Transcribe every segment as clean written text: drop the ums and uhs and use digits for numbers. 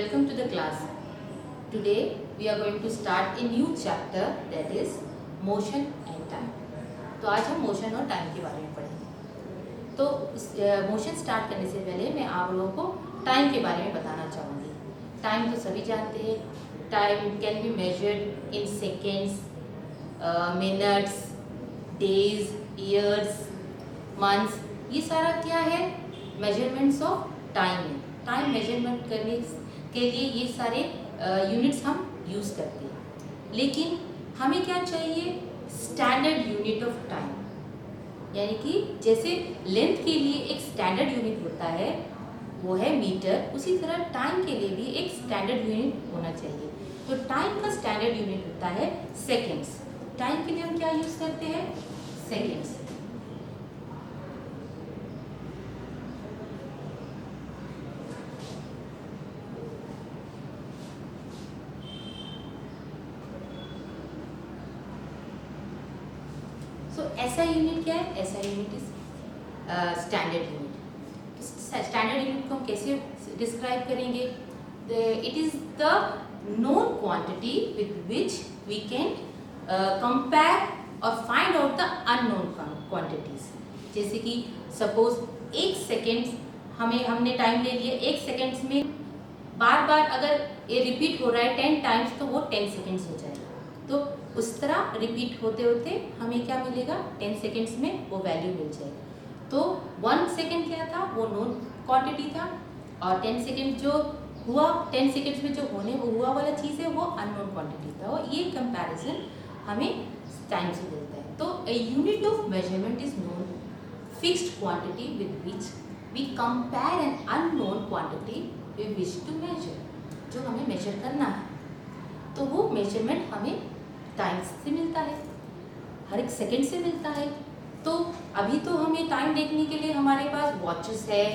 welcome to the class. Today we are going to start a new chapter, that is motion and time. तो आज हम motion और time के बारे में पढ़ेंगे। तो मोशन स्टार्ट करने से पहले मैं आप लोगों को टाइम के बारे में बताना चाहूँगी। टाइम तो सभी जानते हैं, time can be measured in seconds, minutes, days, years, months. ये सारा क्या है? मेजरमेंट्स ऑफ टाइम है। टाइम मेजरमेंट करने के लिए ये सारे यूनिट्स हम यूज़ करते हैं, लेकिन हमें क्या चाहिए? स्टैंडर्ड यूनिट ऑफ टाइम, यानी कि जैसे लेंथ के लिए एक स्टैंडर्ड यूनिट होता है वो है मीटर, उसी तरह टाइम के लिए भी एक स्टैंडर्ड यूनिट होना चाहिए। तो टाइम का स्टैंडर्ड यूनिट होता है सेकेंड्स। टाइम के लिए हम क्या यूज़ करते हैं? सेकेंड्स। ऐसा यूनिट क्या है? ऐसा unit is standard unit. Standard unit को हम कैसे डिस्क्राइब करेंगे? It is the known quantity with which we can compare और find out the unknown quantities. जैसे कि सपोज एक सेकेंड हमने टाइम ले लिया, एक सेकेंड्स में बार बार अगर ये रिपीट हो रहा है 10 टाइम्स तो वो 10 सेकेंड्स हो जाएगा। तो उस तरह रिपीट होते होते हमें क्या मिलेगा? 10 सेकेंड्स में वो वैल्यू मिल जाएगी। तो 1 सेकेंड क्या था? वो नोन क्वांटिटी था, और 10 सेकेंड जो हुआ, 10 सेकेंड्स में जो वो हुआ वाला चीज़ है वो अननोन क्वांटिटी था। और ये कंपैरिजन हमें टाइम से मिलता है। तो a unit of measurement is known fixed quantity with which we compare an unknown quantity we wish to measure. जो हमें मेजर करना है तो वो मेजरमेंट हमें टाइम से मिलता है, हर एक सेकंड से मिलता है। तो अभी तो हमें टाइम देखने के लिए हमारे पास वॉचेस है,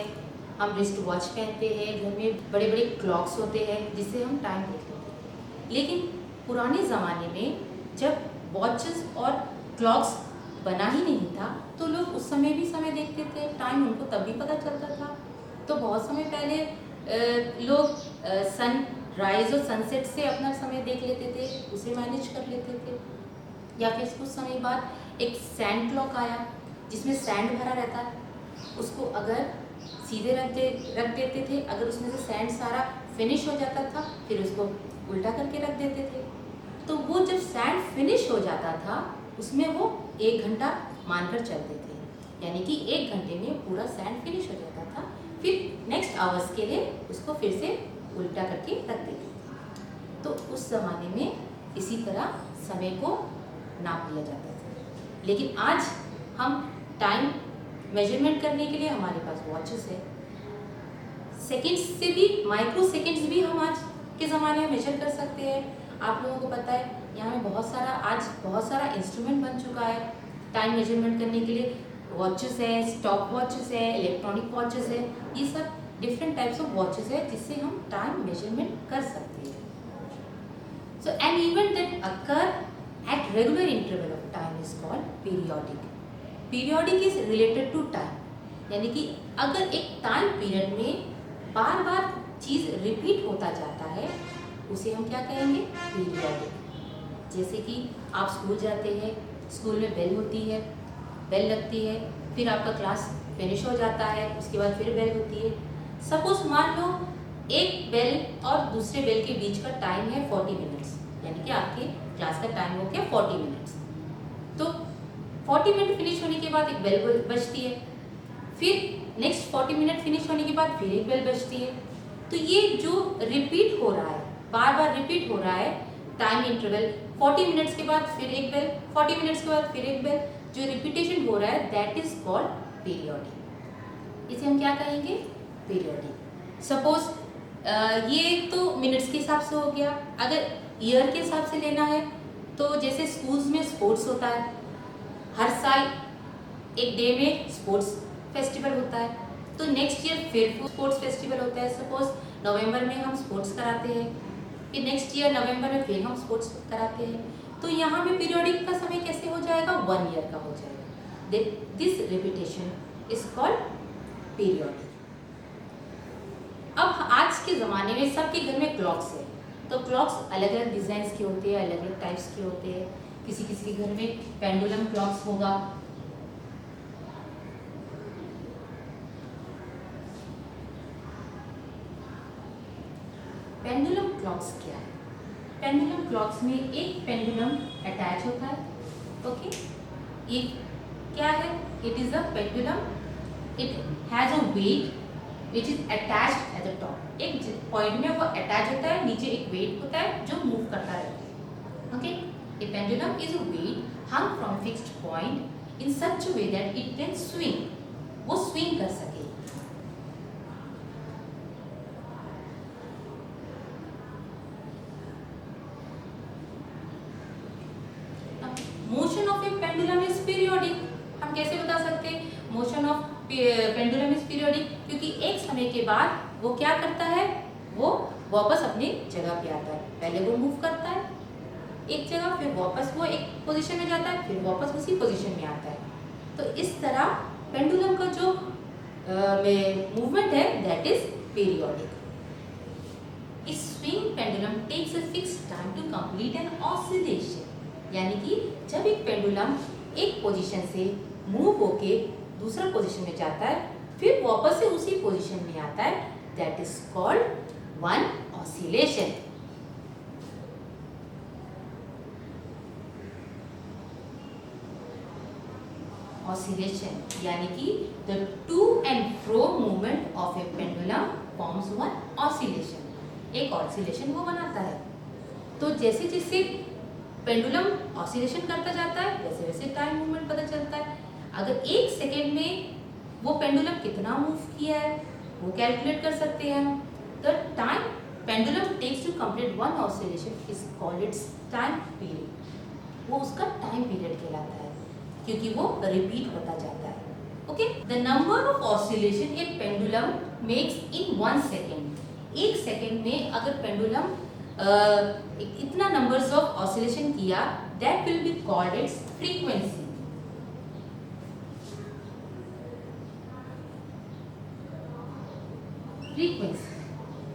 हम रिस्ट वॉच पहनते हैं, घर में बड़े बड़े क्लॉक्स होते हैं जिससे हम टाइम देख लेते हैं। लेकिन पुराने ज़माने में जब वॉचेस और क्लॉक्स बना ही नहीं था तो लोग उस समय भी समय देखते थे, टाइम उनको तब भी पता चलता था। तो बहुत समय पहले लोग सन राइज और सनसेट से अपना समय देख लेते थे, उसे मैनेज कर लेते थे। या फिर कुछ समय बाद एक सैंड क्लॉक आया जिसमें सैंड भरा रहता है, उसको अगर सीधे रख देते थे, अगर उसमें से सैंड सारा फिनिश हो जाता था फिर उसको उल्टा करके रख देते थे। तो वो जब सैंड फिनिश हो जाता था उसमें वो 1 घंटा मानकर चलते थे, यानी कि 1 घंटे में पूरा सैंड फिनिश हो जाता था। फिर नेक्स्ट आवर्स के लिए उसको फिर से उल्टा करके रख देते थे। तो उस ज़माने में इसी तरह समय को नाप लिया जाता था। लेकिन आज हम टाइम मेजरमेंट करने के लिए हमारे पास वॉचेस है। सेकेंड्स से भी, माइक्रो सेकेंड्स भी हम आज के ज़माने में मेजर कर सकते हैं। आप लोगों को पता है यहाँ में आज बहुत सारा इंस्ट्रूमेंट बन चुका है टाइम मेजरमेंट करने के लिए। वॉचेस है, स्टॉप वॉचेस है, इलेक्ट्रॉनिक वॉचेस है, ये सब डिफरेंट टाइप्स ऑफ वॉचेस है जिससे हम टाइम मेजरमेंट कर सकते हैं। So an event that occur at regular interval of time is called periodic. Periodic is related to time, यानी कि अगर एक टाइम पीरियड में बार बार चीज़ रिपीट होता जाता है उसे हम क्या कहेंगे? पीरियोडिक। जैसे कि आप स्कूल जाते हैं, स्कूल में बेल होती है, बेल लगती है, फिर आपका क्लास फिनिश हो जाता है, उसके बाद फिर बेल होती है। सपोज मान लो एक बेल और दूसरे बेल के बीच का टाइम है 40 मिनट्स, यानी कि आपके क्लास का टाइम हो गया 40 मिनट्स। तो 40 मिनट फिनिश होने के बाद एक बेल बजती है, फिर नेक्स्ट 40 मिनट फिनिश होने के बाद फिर एक बेल बजती है। तो ये जो रिपीट हो रहा है, बार बार रिपीट हो रहा है टाइम इंटरवल, 40 मिनट्स के बाद फिर एक बेल, 40 मिनट्स के बाद फिर एक बेल, जो रिपीटेशन हो रहा है दैट इज कॉल्ड पीरियोडिक। इसे हम क्या कहेंगे? पीरियोडिक। सपोज ये तो मिनट्स के हिसाब से हो गया। अगर ईयर के हिसाब से लेना है तो जैसे स्कूल्स में स्पोर्ट्स होता है, हर साल एक डे में स्पोर्ट्स फेस्टिवल होता है, तो नेक्स्ट ईयर फिर स्पोर्ट्स फेस्टिवल होता है। सपोज नवंबर में हम स्पोर्ट्स कराते हैं, फिर नेक्स्ट ईयर नवंबर में फिर हम स्पोर्ट्स कराते हैं। तो यहाँ पे पीरियोडिक का समय कैसे हो जाएगा? 1 ईयर का हो जाएगा। This repetition is called periodic. अब आज के ज़माने में सबके घर में क्लॉक्स है, तो क्लॉक्स अलग अलग डिज़ाइन के होते हैं, अलग अलग टाइप्स के होते हैं। किसी किसी के घर में पेंडुलम क्लॉक्स होगा, पेंडुलम क्लॉक्स क्या है? पेंडुलम क्लॉक्स में एक पेंडुलम अटैच होता है, ओके। ये क्या है? It is a pendulum, it has a weight which is attached at the top. एक पॉइंट में वो अटैच होता है, नीचे एक वेट होता है जो मूव करता रहता है, okay. A pendulum is a weight hung from fixed point in such a way that it can swing, वो स्विंग कर सके। Motion of a pendulum is periodic. हम कैसे बता सकते हैं motion of pendulum is periodic? क्योंकि एक समय के बाद वो क्या करता है, वो वापस अपनी जगह पे आता है। पहले वो मूव करता है एक जगह, फिर वापस वो एक पोजीशन में जाता है, फिर वापस उसी पोजीशन में आता है। तो इस तरह पेंडुलम का जो मूवमेंट है दैट इज पीरियोडिक। इस swing pendulum takes a fixed time to complete an oscillation, यानी कि जब एक पेंडुलम एक पोजीशन से मूव होके दूसरा पोजीशन में जाता है, फिर वापस से उसी पोजीशन में आता है, that is called one oscillation. Oscillation यानी कि the two and fro movement of a pendulum forms one oscillation. एक ऑसिलेशन वो बनाता है। तो जैसे जैसे पेंडुलम ऑसिलेशन करता जाता है वैसे वैसे टाइम मूवमेंट पता चलता है। अगर एक सेकेंड में वो पेंडुलम कितना मूव किया है वो कैलकुलेट कर सकते हैं हम। The time pendulum takes to complete one oscillation is called its time period. वो उसका टाइम पीरियड कहलाता है क्योंकि वो रिपीट होता जाता है, okay. The number of oscillation A pendulum makes in 1 second. एक सेकेंड में अगर पेंडुलम इतना नंबर्स ऑफ ऑसिलेशन किया, that will be called it's frequency.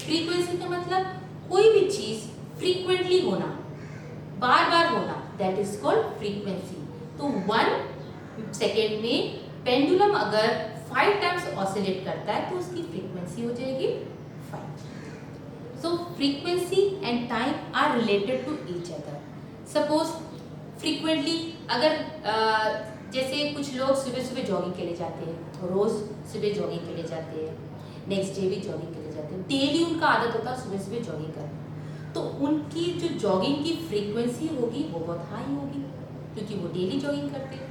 Frequency का मतलब कोई भी चीज फ्रीक्वेंटली होना, बार बार होना, दैट इज कॉल्ड फ्रीक्वेंसी। तो 1 सेकेंड में पेंडुलम अगर 5 टाइम्स ऑसिलेट करता है तो उसकी फ्रीक्वेंसी हो जाएगी 5। So frequency and time are related to each other. Suppose frequently अगर जैसे कुछ लोग सुबह सुबह जॉगिंग के लिए जाते हैं, रोज सुबह जॉगिंग के लिए जाते हैं, नेक्स्ट डे भी जॉगिंग के लिए जाते हैं, डेली उनका आदत होता है सुबह सुबह जॉगिंग करना, तो उनकी जो जॉगिंग की फ्रीक्वेंसी होगी वो बहुत हाई होगी क्योंकि वो डेली जॉगिंग करते हैं।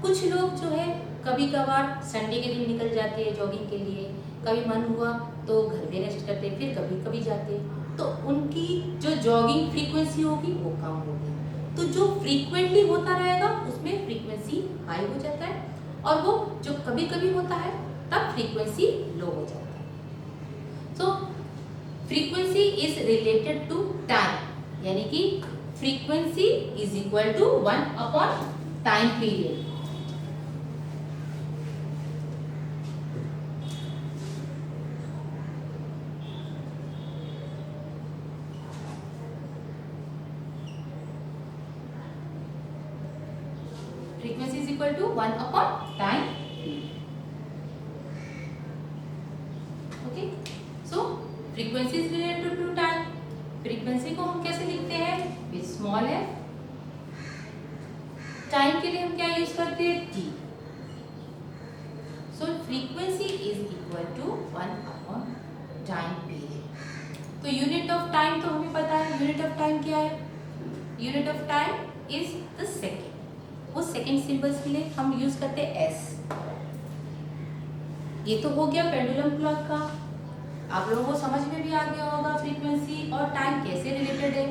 कुछ लोग जो है कभी कभार संडे के दिन निकल जाते हैं जॉगिंग के लिए, कभी मन हुआ तो घर में रेस्ट करते, फिर कभी कभी जाते, तो उनकी जो जॉगिंग फ्रीक्वेंसी होगी वो कम होगी। तो जो फ्रीक्वेंटली होता रहेगा उसमें फ्रीक्वेंसी हाई हो जाता है, और वो जो कभी कभी होता है तब फ्रीक्वेंसी लो हो जाता है। So frequency is related to time, यानी कि frequency is equal to 1 upon time period. Frequency is equal to 1 upon time period. Okay, so frequency is related to time. Frequency को हम कैसे लिखते हैं? with small f. टाइम के लिए हम क्या यूज करते हैं? t. So frequency is equal to 1 upon time period. तो यूनिट ऑफ टाइम तो हमें पता है, यूनिट ऑफ टाइम क्या है? Unit of time is the second. वो सेकेंड सिंबल्स के लिए हम यूज करते हैं एस। ये तो हो गया पेंडुलम क्लॉक का। आप लोगों को समझ में भी आ गया होगा फ्रीक्वेंसी और टाइम कैसे रिलेटेड है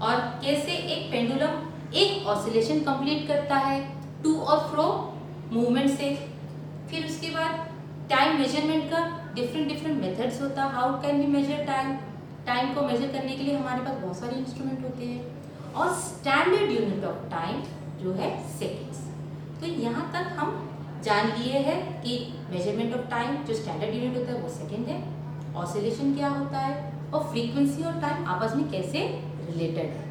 और कैसे एक पेंडुलम एक ऑसिलेशन कंप्लीट करता है टू और फ्रो मूवमेंट से। फिर उसके बाद टाइम मेजरमेंट का डिफरेंट मेथड्स होता है। How can we measure time? Time को मेजर करने के लिए हमारे पास बहुत सारे इंस्ट्रूमेंट होते हैं, और स्टैंडर्ड यूनिट ऑफ टाइम जो है सेकेंड्स। तो यहाँ तक हम जान लिए हैं कि मेजरमेंट ऑफ टाइम जो स्टैंडर्ड यूनिट होता है वो सेकेंड है, ऑसिलेशन क्या होता है और फ्रीक्वेंसी और टाइम आपस में कैसे रिलेटेड है।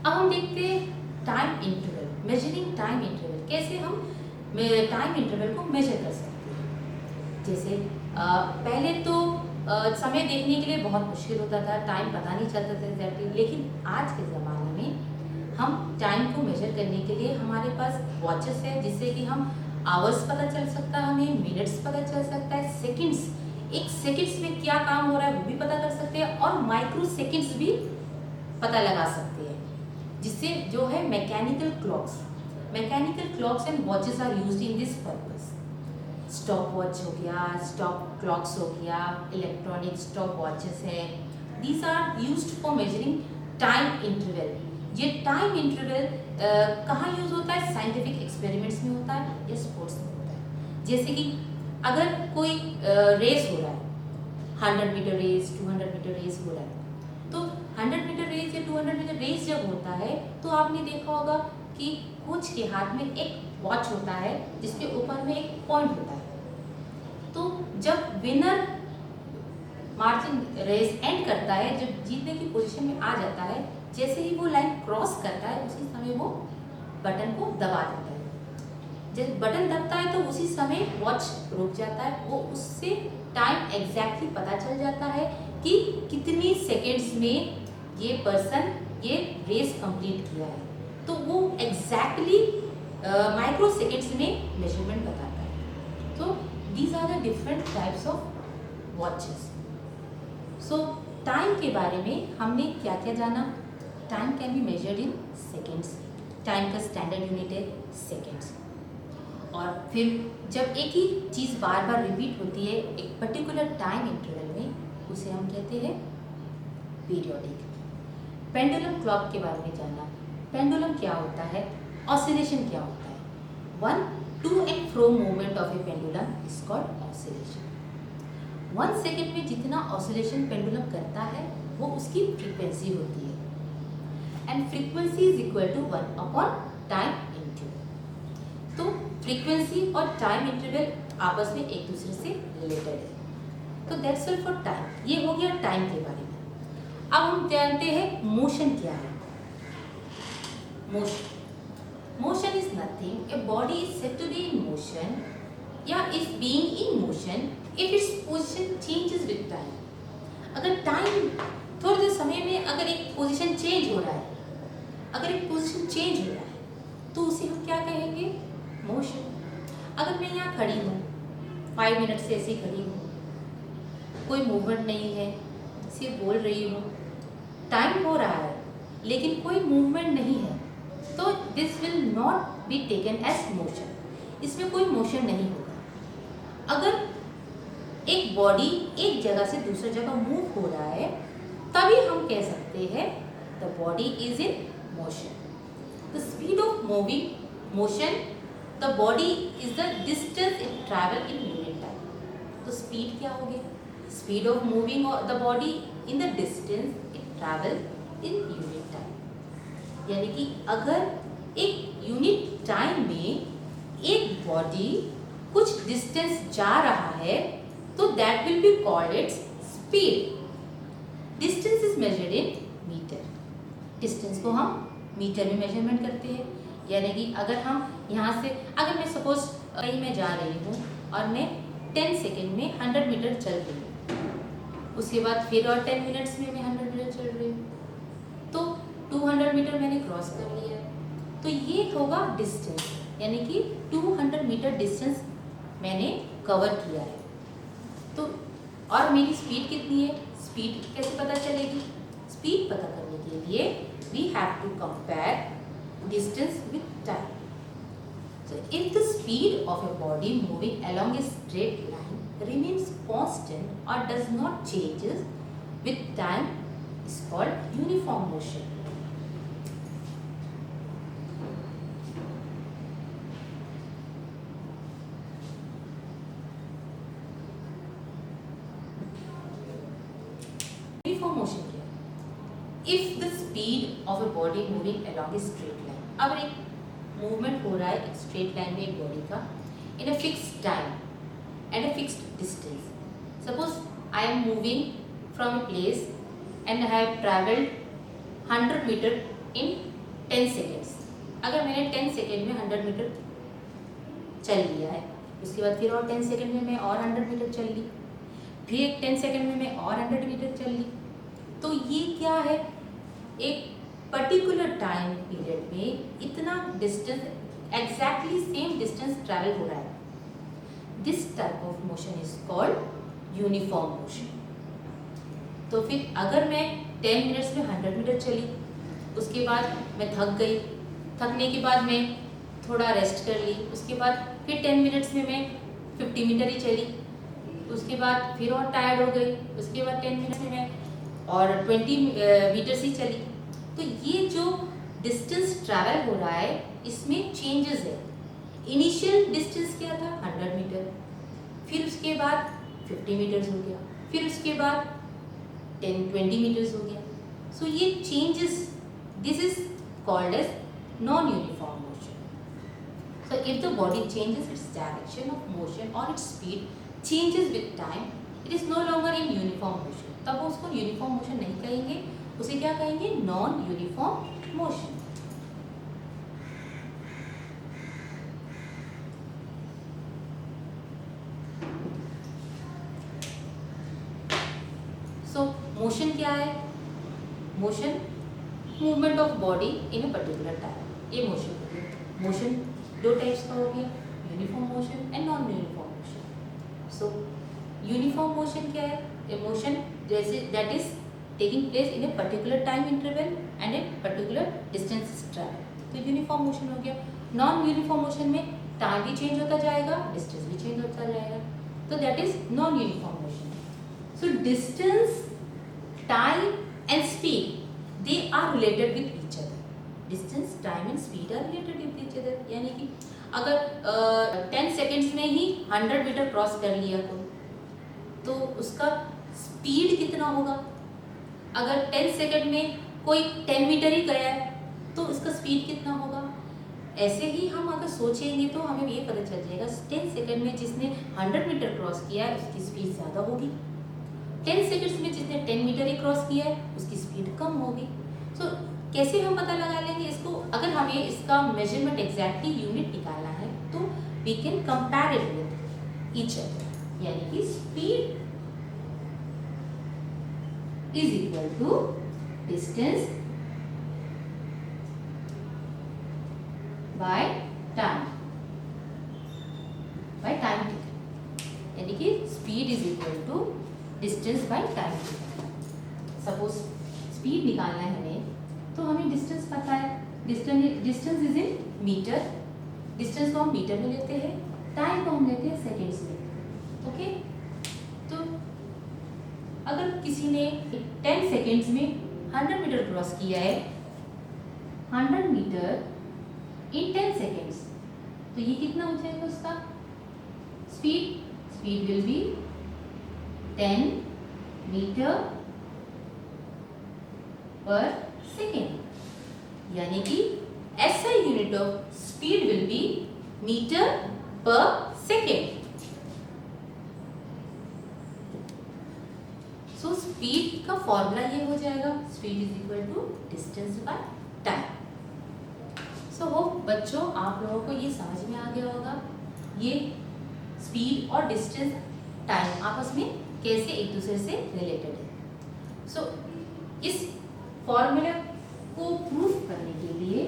अब हम देखते हैं time interval, measuring time interval, कैसे हम टाइम इंटरवल को मेजर कर सकते हैं। जैसे पहले तो समय देखने के लिए बहुत मुश्किल होता था, टाइम पता नहीं चलता था एग्जैक्टली, लेकिन आज के ज़माने में हम टाइम को मेजर करने के लिए हमारे पास वॉचेस है, जिससे कि हम आवर्स पता चल सकता है, हमें मिनट्स पता चल सकता है, सेकंड्स, एक सेकंड्स में क्या काम हो रहा है वो भी पता कर सकते हैं, और माइक्रो सेकंड्स भी पता लगा सकते हैं, जिससे जो है mechanical clocks and watches are used in this purpose. Stop watch हो गया, स्टॉप क्लॉक्स हो गया, इलेक्ट्रॉनिक स्टॉप वॉचेस है, these are used for measuring time interval. ये टाइम इंटरवल कहाँ यूज होता है? साइंटिफिक एक्सपेरिमेंट्स में होता है या स्पोर्ट्स में होता है। जैसे कि अगर कोई रेस हो रहा है, 100 मीटर रेस, 200 मीटर रेस हो रहा है, तो 100 मीटर रेस या 200 मीटर रेस जब होता है तो आपने देखा होगा कि कोच के हाथ में एक वॉच होता है जिसके ऊपर में एक पॉइंट होता है। तो जब विनर मार्जिन रेस एंड करता है, जब जीतने की पोजीशन में आ जाता है, जैसे ही वो लाइन क्रॉस करता है उसी समय वो बटन को दबा देता है। जब बटन दबता है तो उसी समय वॉच रुक जाता है, वो उससे टाइम एग्जैक्टली पता चल जाता है कि कितनी सेकेंड्स में ये पर्सन ये रेस कंप्लीट किया है। तो वो एग्जैक्टली माइक्रो सेकेंड्स में मेजरमेंट बताता है। तो these are the different types of watches. So time के बारे में हमने क्या क्या जाना? Time can be measured in seconds, time का स्टैंडर्ड यूनिट है सेकेंड्स। और फिर जब एक ही चीज़ बार बार रिपीट होती है एक पर्टिकुलर टाइम इंटरवल में, उसे हम कहते हैं पीरियोडिक। पेंडुलम क्लॉक के बारे में जाना, पेंडुलम क्या होता है, ऑसिलेशन क्या होता है। One two and fro movement of a pendulum is called oscillation. 1 second में जितना ऑसिलेशन पेंडुलम करता है वो उसकी फ्रीक्वेंसी होती है, and frequency is equal to 1 upon time interval. तो फ्रीक्वेंसी और टाइम इंटरवल आपस में एक दूसरे से रिलेटेड है। तो दैट्स ऑल फॉर टाइम। ये हो गया टाइम के बारे में। अब हम जानते हैं मोशन क्या है। Motion is nothing, a body is said to be in motion या is being in motion if its position changes with time. अगर टाइम थोड़े देर समय में अगर एक पोजीशन चेंज हो रहा है, तो उसे हम क्या कहेंगे? मोशन। अगर मैं यहाँ खड़ी हूँ, 5 मिनट से ऐसे खड़ी हूँ, कोई मूवमेंट नहीं है, सिर्फ बोल रही हूँ, टाइम हो रहा है लेकिन कोई मूवमेंट नहीं है, तो this will not be taken as motion, इसमें कोई मोशन नहीं होगा। अगर एक बॉडी एक जगह से दूसरी जगह मूव हो रहा है तभी हम कह सकते हैं the body is in motion. The speed of moving motion, the body is the distance it travel in unit time. तो स्पीड क्या हो गया? Speed of moving the body in the distance it travel in unit time. यानी कि अगर एक unit time में एक बॉडी कुछ डिस्टेंस जा रहा है तो that will be called its speed. Distance is measured in metre. Distance को हम मीटर में मेजरमेंट करते हैं। यानी कि अगर हम यहाँ से, अगर मैं सपोज कहीं मैं जा रही हूँ और मैं 10 सेकेंड में 100 मीटर चल रही हूँ, उसके बाद फिर और 10 मिनट्स में मैं 100 मीटर चल रही हूँ, तो 200 मीटर मैंने क्रॉस कर लिया। तो ये होगा डिस्टेंस, यानी कि 200 मीटर डिस्टेंस मैंने कवर किया है। तो और मेरी स्पीड कितनी है? स्पीड कैसे पता चलेगी? स्पीड पता करने के लिए we have to compare distance with time. So if the speed of a body moving along a straight line remains constant or does not changes with time is called uniform motion. Uniform motion क्या है? If the speed of a body moving along a straight line, अब एक movement हो रहा है एक straight line में एक बॉडी का in a fixed time and a fixed distance. Suppose I am moving from a place and I have traveled 100 metre in 10 seconds. अगर मैंने 10 सेकेंड में 100 मीटर चल लिया है, उसके बाद फिर और 10 सेकेंड में मैं और 100 मीटर चल ली, फिर एक 10 सेकेंड में मैं और 100 मीटर चल ली, तो ये क्या है, एक पर्टिकुलर टाइम पीरियड में इतना distance, exactly same distance travel हो रहा है. This type of motion is called uniform motion. तो फिर अगर मैं 10 मिनट्स में 100 मीटर चली, उसके बाद मैं थक गई, थकने के बाद मैं थोड़ा रेस्ट कर ली, उसके बाद फिर 10 मिनट्स में मैं 50 मीटर ही चली, उसके बाद फिर और टायर्ड हो गई, उसके बाद 10 मिनट्स में मैं और 20 मीटर्स ही चली. तो ये जो डिस्टेंस ट्रैवल हो रहा है इसमें चेंजेस है. इनिशियल डिस्टेंस क्या था 100 मीटर, फिर उसके बाद 50 मीटर्स हो गया, फिर उसके बाद 10-20 मीटर्स हो गया. सो ये changes, this is called as non uniform motion. So if the body changes its direction of motion और its speed changes with time, it is no longer in uniform motion. तब वो उसको uniform motion नहीं कहेंगे, उसे क्या कहेंगे, non uniform motion. सो motion क्या है, motion movement of body in a particular time, ये मोशन हो गया. मोशन दो टाइप्स का हो गया, uniform motion and non uniform motion. So uniform motion क्या है, ए मोशन जैसे that is taking place in a particular time interval and a particular distance travel, तो यूनिफॉर्म मोशन हो गया. नॉन यूनिफॉर्म मोशन में टाइम भी चेंज होता जाएगा, डिस्टेंस भी चेंज होता जाएगा, तो that is non uniform motion. So distance, time and speed, they are related with each other. Distance, time and speed are related with each other. यानी कि अगर 10 सेकेंड्स में ही 100 मीटर क्रॉस कर लिया तो उसका स्पीड कितना होगा. अगर 10 सेकेंड में कोई 10 मीटर ही गया है तो उसका स्पीड कितना होगा. ऐसे ही हम अगर सोचेंगे तो हमें ये पता चल जाएगा 10 सेकेंड में जिसने 100 मीटर क्रॉस किया है उसकी स्पीड ज़्यादा होगी, 10 सेकेंड्स में जिसने 10 मीटर ही क्रॉस किया है उसकी स्पीड कम होगी. सो कैसे हम पता लगा लेंगे इसको, अगर हमें इसका मेजरमेंट एग्जैक्टली यूनिट निकालना है तो we can compare it with each other. यानी कि speed is equal to distance by time, by time taken. यानी कि speed is equal to distance by time. Suppose speed निकालना है हमें तो हमें डिस्टेंस पता है, distance is in metre, distance को हम मीटर में लेते हैं, टाइम को हम लेते हैं सेकेंड्स में. ओके, तो अगर किसी ने 10 सेकेंड्स में 100 मीटर क्रॉस किया है, 100 मीटर इन 10 सेकेंड्स, तो ये कितना हो जाएगा उसका speed. Speed will be 10 metre per second. यानी कि SI unit of speed will be metre per second. So speed का फॉर्मूला ये हो जाएगा, speed is equal to distance by time. So hope बच्चों आप लोगों को ये समझ में आ गया होगा, ये स्पीड और डिस्टेंस टाइम आपस में कैसे एक दूसरे से रिलेटेड है. सो इस फॉर्मूला को प्रूव करने के लिए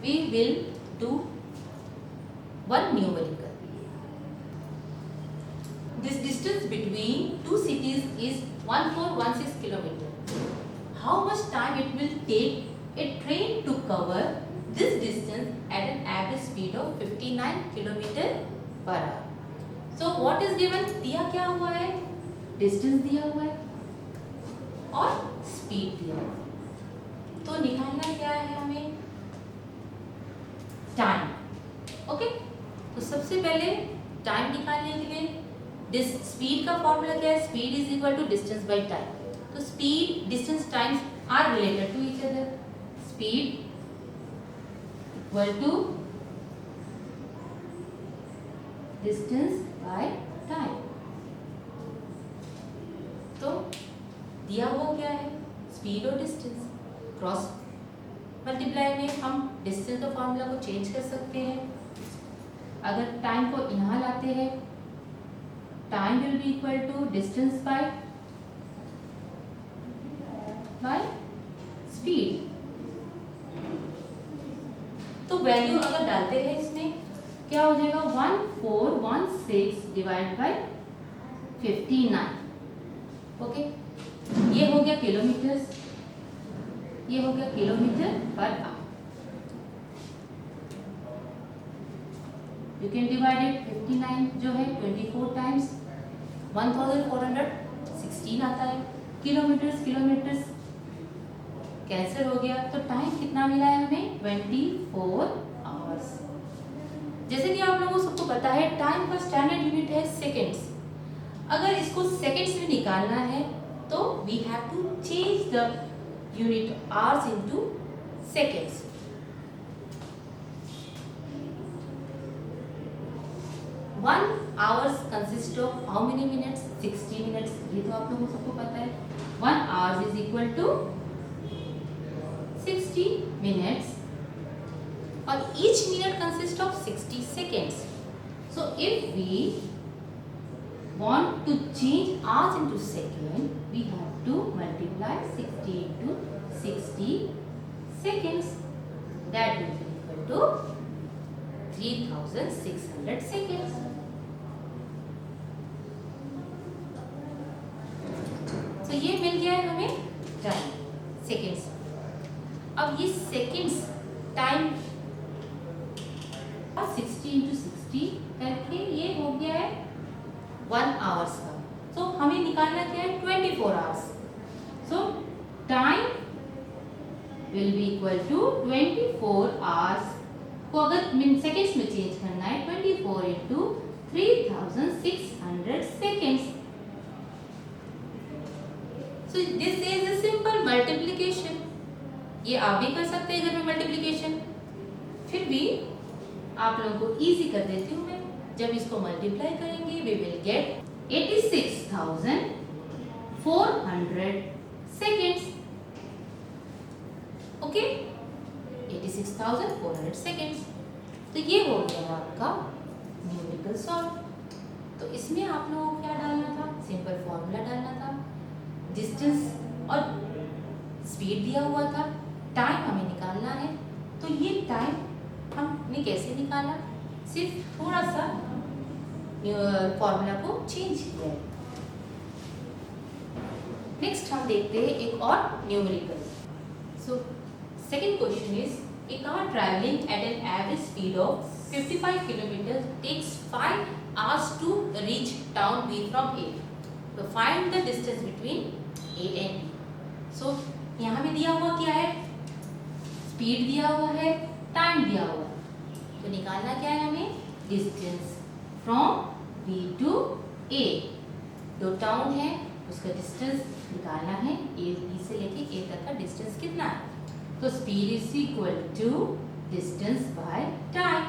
we will do one numerical. This distance between two cities is 1416 kilometre. How much time it will take a train to cover this distance at an average speed of 59 kilometre per hour. So what is given, दिया क्या हुआ है, distance दिया हुआ है और speed दिया हुआ है. तो निकालना क्या है हमें, टाइम. ओके, तो सबसे पहले टाइम निकालने के लिए स्पीड का फॉर्मूला क्या है, speed is equal to distance by time. तो speed, distance, times are related to each other. Speed equal to distance by time. दिया हुआ क्या है, स्पीड और डिस्टेंस। क्रॉस मल्टीप्लाई में हम डिस्टेंस और फार्मूला को चेंज कर सकते हैं। अगर टाइम को यहाँ लाते हैं, time will be equal to distance by speed. तो वैल्यू अगर डालते हैं इसमें क्या हो जाएगा, 1416 डिवाइड बाय 59। ओके, ये हो गया किलोमीटर्स, ये हो गया kilometre per our. You can divide it 59 जो है 24 टाइम्स 1416 आता है। किलोमीटर्स किलोमीटर्स कैंसिल हो गया, तो टाइम कितना मिला है हमें, 24 आवर्स। जैसे कि आप लोगों को सबको पता है टाइम का स्टैंडर्ड यूनिट है सेकेंड्स। अगर इसको सेकेंड्स में निकालना है तो we have to change the unit hours into seconds. One hours consist of how many minutes, 60 minutes. ये तो आप लोगों को सबको पता है। 1 hours is equal to 60 minutes or each minute consists of 60 seconds. So if we want to change hours into second, we have to multiply 60 into 60 seconds. That will be equal to 3600 seconds. So ये मिल गया है हमें time seconds. अब ये seconds time 60 into 60 करके ये हो गया है 1 आवर्स का। तो हमें निकालना क्या है, 24 hours. So time will be equal to 24 hours को अगर सेकेंड्स में चेंज करना है 24 into 3600 seconds. So this is a simple multiplication. ये आप भी कर सकते हैं घर में मल्टीप्लिकेशन। फिर भी आप लोगों को इजी कर देती हूँ मैं। जब इसको मल्टीप्लाई करेंगे we will get 86,400 seconds. Okay, 86,400 seconds. तो ये हो गया आपका न्यूमेरिकल सॉल्व। तो इसमें आप लोगों को क्या डालना था, सिंपल फॉर्मूला डालना था। डिस्टेंस और स्पीड दिया हुआ था, टाइम हमें निकालना है। तो ये टाइम हमने कैसे निकाला, सिर्फ थोड़ा सा फॉर्मूला को चेंज किया है। नेक्स्ट हम देखते हैं एक और numerical. So second question is, a car traveling at an average speed of 55 kilometers takes 5 hours to reach town B from A. So find the distance between A and B. So यहाँ में दिया हुआ क्या है, speed दिया हुआ है, time दिया हुआ है। तो निकालना क्या है हमें, distance from B to A। दो टाउन है, उसका डिस्टेंस निकालना है। A B से लेके A तक का डिस्टेंस कितना है। तो speed is equal to distance by time.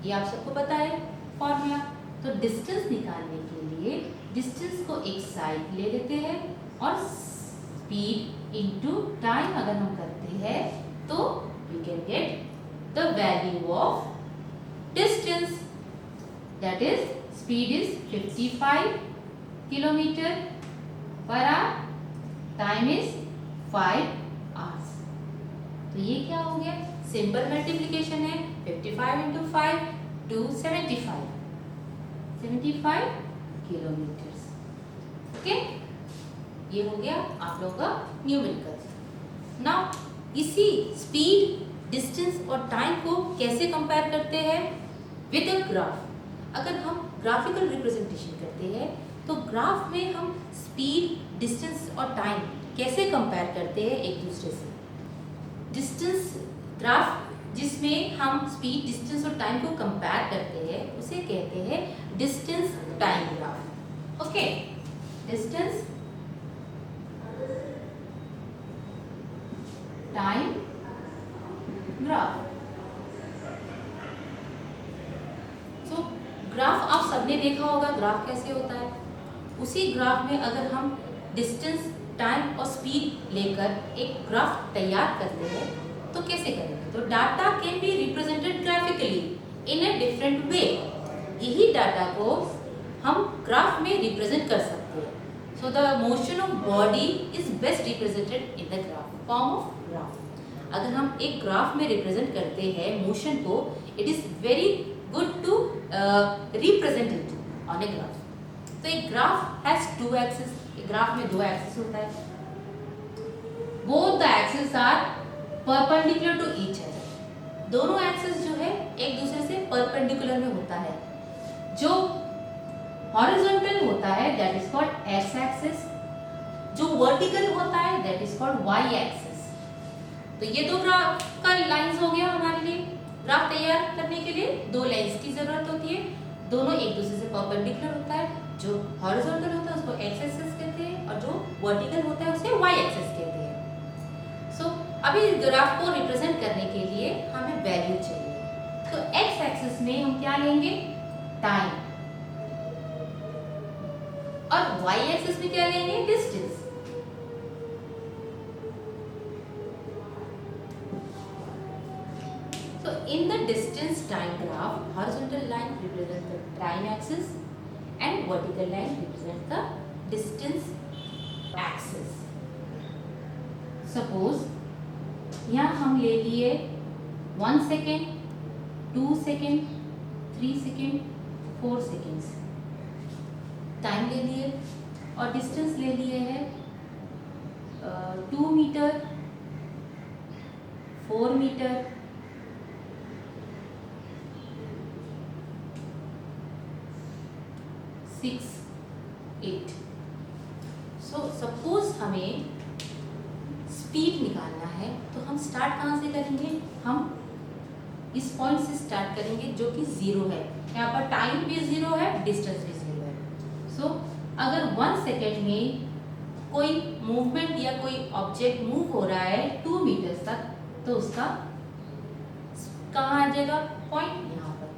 ये आप सबको पता है फॉर्मूला। तो डिस्टेंस निकालने के लिए डिस्टेंस को एक साइड ले लेते हैं और स्पीड इनटू टाइम अगर हम करते हैं तो we can get the value of distance. That is speed is 55 kilometre per hour, time is 5 hours. तो ये क्या हो गया, सिंपल मल्टीप्लिकेशन है। 55 into 5 to 75 किलोमीटर्स। ओके, ये हो गया आप लोगों का न्यूमेरिकल। नाउ इसी स्पीड, डिस्टेंस और टाइम को कैसे कंपेयर करते हैं, विद अ ग्राफ। अगर हम ग्राफिकल रिप्रेजेंटेशन करते हैं तो ग्राफ में हम स्पीड, डिस्टेंस और टाइम कैसे कंपेयर करते हैं एक दूसरे से। डिस्टेंस ग्राफ जिसमें हम स्पीड, डिस्टेंस और टाइम को कंपेयर करते हैं उसे कहते हैं distance time graph. Okay, distance time graph. सो ग्राफ आप सबने देखा होगा, ग्राफ कैसे होता है। उसी ग्राफ में अगर हम डिस्टेंस, टाइम और स्पीड लेकर एक ग्राफ तैयार करते हैं तो कैसे करेंगे? तो data can be represented graphically in a different way. यही डाटा को हम ग्राफ में रिप्रेजेंट कर सकते हैं। So the motion of body is best represented in the graph, form of graph. अगर हम एक ग्राफ में रिप्रेजेंट करते हैं मोशन को, it is very good to represent it on a graph. तो एक graph has two axis, graph में दो एक्सिस होता है। Both the axis are perpendicular to each other. दोनों एक्सिस जो है एक दूसरे से परपेंडिकुलर में होता है। जो हॉरिजॉन्टल होता है that is called X axis, जो वर्टिकल होता है that is called Y axis. तो ये दो ग्राफ का लाइंस हो गया हमारे लिए। ग्राफ तैयार करने के लिए दो लाइंस की जरूरत होती है, दोनों एक दूसरे से परपेंडिकुलर होता है। जो हॉरिजॉन्टल होता है उसको एक्स एक्सिस कहते हैं और जो वर्टिकल होता है उसे वाई एक्सिस कहते हैं। सो अभी ग्राफ को रिप्रेजेंट करने के लिए हमें वैल्यू चाहिए। तो एक्स एक्सिस में हम क्या लेंगे? टाइम। और वाई एक्सिस में क्या लेंगे? Distance. So in the distance time graph, horizontal line represents the time axis and vertical line represents the distance axis. Suppose यहाँ हम ले लिए 1 second, 2 second, 3 second, 4 seconds time ले लिए और डिस्टेंस ले लिए है 2 मीटर, 4 मीटर, 6, 8। सो सपोज हमें स्पीड निकालना है तो हम स्टार्ट कहाँ से करेंगे? हम इस पॉइंट से स्टार्ट करेंगे जो कि 0 है। यहाँ पर टाइम भी 0 है, डिस्टेंस भी 0 है। सो अगर 1 सेकेंड में कोई मूवमेंट या कोई ऑब्जेक्ट मूव हो रहा है 2 मीटर तक, तो उसका कहाँ आ जाएगा? पॉइंट यहाँ पर।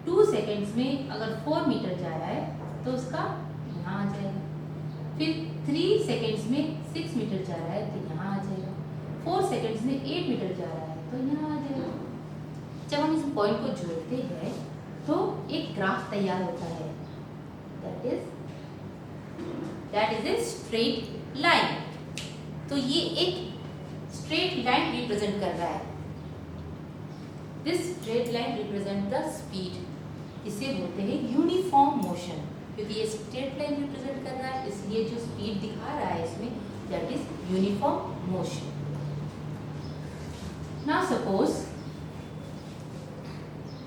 2 सेकेंड्स में अगर 4 मीटर जा रहा है तो उसका यहाँ आ जाएगा। फिर 3 सेकेंड्स में 6 मीटर जा रहा है तो यहाँ आ जाएगा। 4 सेकेंड्स में 8 मीटर जा रहा है तो यहाँ आ जाएगा। जब हम इस पॉइंट को जोड़ते हैं तो एक ग्राफ तैयार होता है, that is a straight line. तो ये एक स्ट्रेट लाइन रिप्रेजेंट कर रहा है। This straight line represent the speed. इसे बोलते हैं यूनिफॉर्म मोशन, क्योंकि ये स्ट्रेट लाइन रिप्रेजेंट कर रहा है इसलिए जो स्पीड दिखा रहा है इसमें that is uniform motion. Now suppose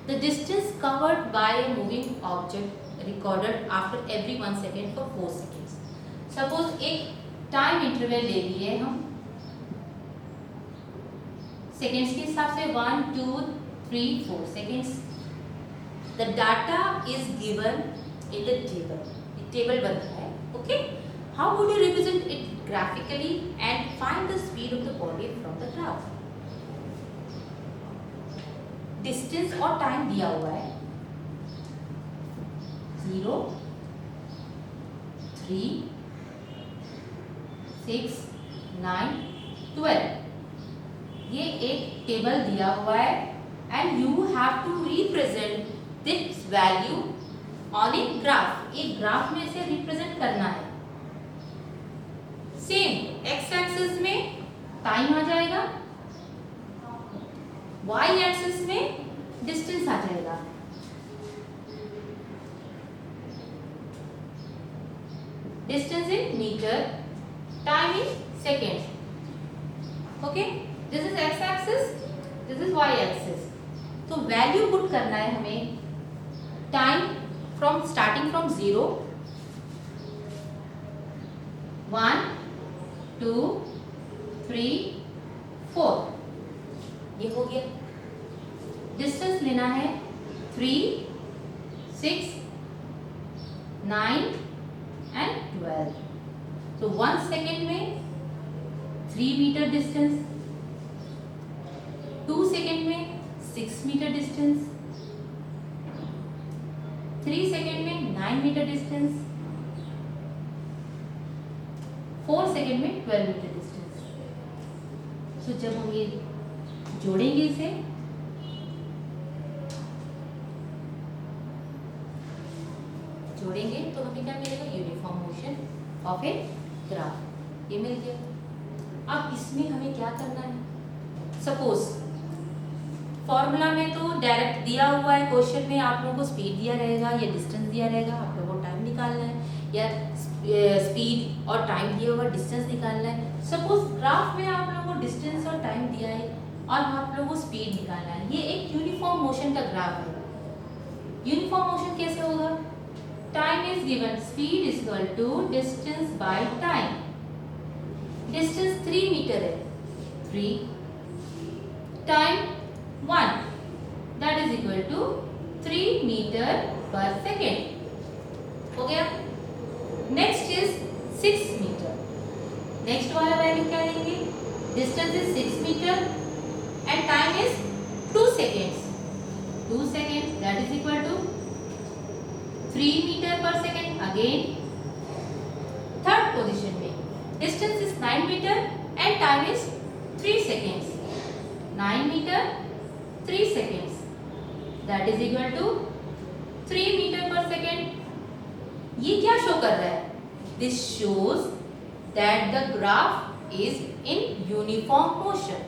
the distance covered by a moving object recorded after every 1 second for 4 seconds. Suppose एक टाइम इंटरवल ले लिए हम सेकेंड्स के हिसाब से 1, 2, 3, 4 seconds. The data is given in the table बन रहा है। okay, how would you represent it graphically and find the speed of the body from the graph? distance और time दिया हुआ है 0, 3, 6, 9, 12। ये एक टेबल दिया हुआ है and you have to represent this value on a graph. एक ग्राफ में इसे रिप्रेजेंट करना है। सेम एक्स एक्सिस में टाइम आ जाएगा, वाई एक्सिस में डिस्टेंस आ जाएगा। Distance in metre, time in second. Okay, this is X axis, this is Y axis. तो वैल्यू पुट करना है हमें टाइम from starting from 0, 1, 2, 3, 4। ये हो गया। डिस्टेंस लेना है 3, 6, 9 एंड 12। तो 1 सेकेंड में 3 मीटर डिस्टेंस, 2 सेकेंड में 6 मीटर डिस्टेंस, 3 सेकेंड में 9 मीटर डिस्टेंस, 4 सेकेंड में 12 मीटर डिस्टेंस। सो जब हम ये जोड़ेंगे इसे, जोड़ेंगे तो हमें क्या मिलेगा, uniform motion of a graph, ये मिल गया। अब इसमें हमें क्या करना है, सपोज फॉर्मूला में तो डायरेक्ट दिया हुआ है, क्वेश्चन में आप लोगों को स्पीड दिया रहेगा या डिस्टेंस दिया रहेगा, आप लोगों को टाइम निकालना है, या स्पीड और टाइम दिया हुआ डिस्टेंस निकालना है। सपोज ग्राफ में आप लोगों को डिस्टेंस और टाइम दिया है और आप लोगों को स्पीड निकालना है। ये एक यूनिफॉर्म मोशन का ग्राफ है। यूनिफॉर्म मोशन कैसे होगा, time is given, speed is equal to distance by time. Distance 3 meter है, 3 time 1, that is equal to 3 meter per second. हो गया। Next is 6 meter. नेक्स्ट वाला वैल्यू क्या लेंगे, distance is 6 meter and time is 2 seconds. 2 seconds that is equal to 3 meter per second. Again third position में distance is 9 meter and time is 3 seconds. 9 meter 3 seconds, that is equal to 3 meter per second. ये क्या show कर रहा है, this shows that the graph is in uniform motion,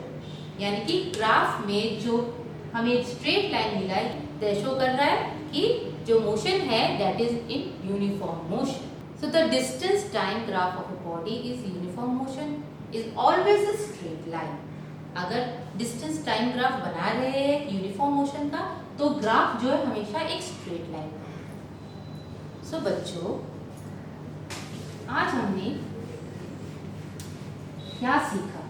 यानी कि graph में जो हमें स्ट्रेट लाइन मिला है, दैट शो कर रहा है कि जो मोशन है that is in uniform motion. So the distance time graph of a body is uniform motion is always a straight line. अगर डिस्टेंस टाइम ग्राफ बना रहे हैं यूनिफॉर्म मोशन का, तो ग्राफ जो है हमेशा एक स्ट्रेट लाइन है। सो बच्चों, आज हमने क्या सीखा,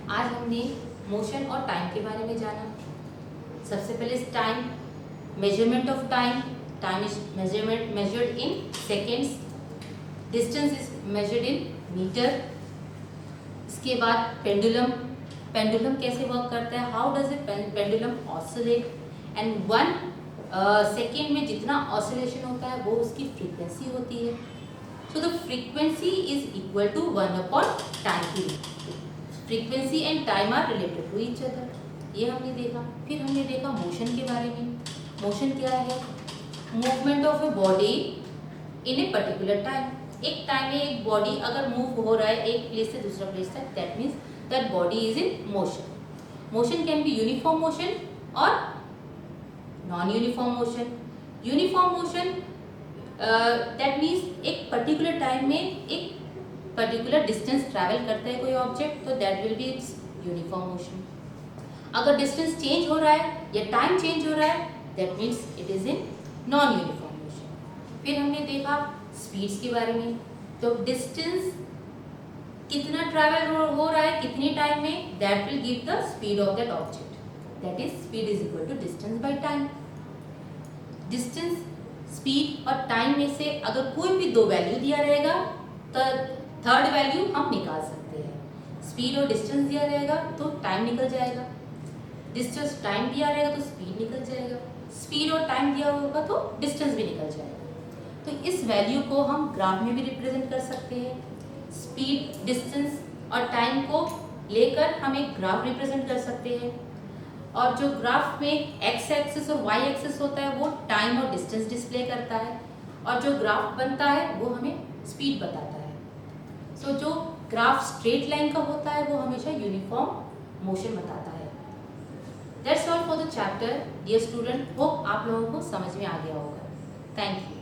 आज हमने मोशन और टाइम के बारे में जाना। सबसे पहले time, measurement of time, time is measured in seconds, distance is measured in meter. इसके बाद पेंडुलम, पेंडुलम कैसे वर्क करता है, how does a pendulum oscillate, and 1 second में जितना ऑसिलेशन होता है वो उसकी फ्रीक्वेंसी होती है। So the frequency is equal to 1/टाइम period. Frequency and time are related to each other, ये हमने देखा। फिर हमने देखा मोशन के बारे में। मोशन क्या है, movement of a body in a particular time. एक टाइम में एक बॉडी अगर मूव हो रहा है एक प्लेस से दूसरा प्लेस तक, that means that body is in motion. Motion can be uniform motion और non uniform motion. Uniform motion that means एक पर्टिकुलर टाइम में एक पर्टिकुलर डिस्टेंस ट्रैवल करता है कोई ऑब्जेक्ट, तो that will B it's uniform motion. अगर distance change हो रहा है या टाइम चेंज हो रहा है, that means it is in non uniform motion. फिर हमने देखा स्पीड्स के बारे में, तो डिस्टेंस कितना ट्रैवल हो रहा है कितनी टाइम में, that will give the speed of that object, that is speed is equal to distance by time. Distance, speed और टाइम में से अगर कोई भी 2 वैल्यू दिया रहेगा तो थर्ड वैल्यू हम निकाल सकते हैं। स्पीड और डिस्टेंस दिया रहेगा तो टाइम निकल जाएगा, डिस्टेंस टाइम दिया रहेगा तो स्पीड निकल जाएगा, स्पीड और टाइम दिया होगा तो डिस्टेंस भी निकल जाएगा। तो इस वैल्यू को हम ग्राफ में भी रिप्रेजेंट कर सकते हैं। स्पीड, डिस्टेंस और टाइम को लेकर हम एक ग्राफ रिप्रेजेंट कर सकते हैं। और जो ग्राफ में एक्स एक्सिस और वाई एक्सिस होता है वो टाइम और डिस्टेंस डिस्प्ले करता है, और जो ग्राफ बनता है वो हमें स्पीड बताता है। सो जो ग्राफ स्ट्रेट लाइन का होता है वो हमेशा यूनिफॉर्म मोशन बताता है। That's all for the chapter dear student, hope आप लोगों को समझ में आ गया होगा। Thank you.